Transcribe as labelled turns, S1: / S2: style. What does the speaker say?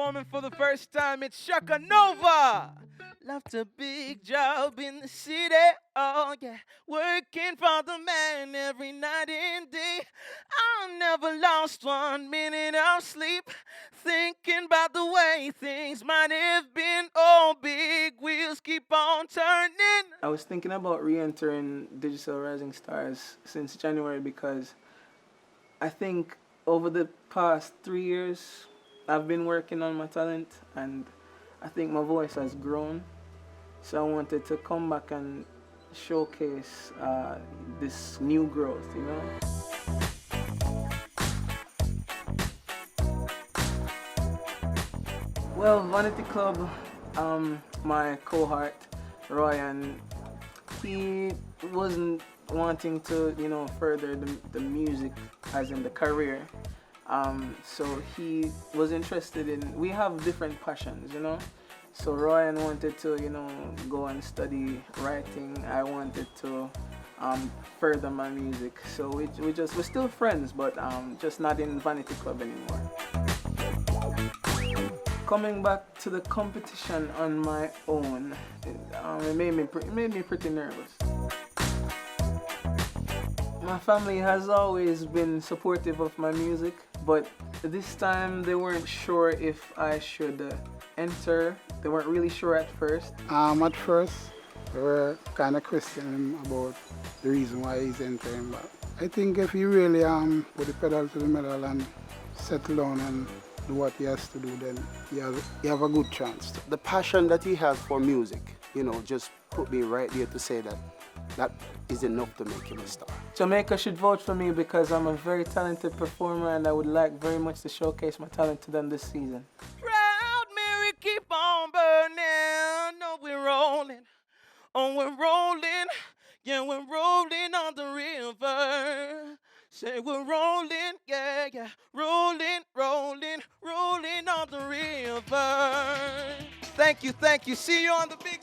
S1: performing for the first time. It's Shakkanova. Left a big job in the city, oh yeah, working for the man every night and day. I never lost 1 minute of sleep, thinking about the way things might have been. Oh, big wheels keep on turning. I was thinking about re-entering Digicel Rising Stars since January because I think over the past 3 years, I've been working on my talent and I think my voice has grown. So I wanted to come back and showcase this new growth, you know? Well, Vanity Club, my cohort, Ryan, he wasn't wanting to, further the music as in the career. So he was interested in, we have different passions, So Ryan wanted to, go and study writing. I wanted to further my music. So we're still friends, but just not in Vanity Club anymore. Coming back to the competition on my own, it made me pretty nervous. My family has always been supportive of my music, but this time they weren't sure if I should enter. They weren't really sure at first.
S2: At first, they were kind of questioning him about the reason why he's entering, but I think if he really put the pedal to the metal and settle down and do what he has to do, then he have a good chance.
S3: The passion that he has for music, just put me right there to say that is enough to make him a star.
S1: Jamaica should vote for me because I'm a very talented performer and I would like very much to showcase my talent to them this season. Proud Mary, keep on burning. No, we're rolling. Oh, we're rolling. Yeah, we're rolling on the river. Say we're rolling, yeah, yeah. Rolling, rolling, rolling on the river. Thank you, thank you. See you on the big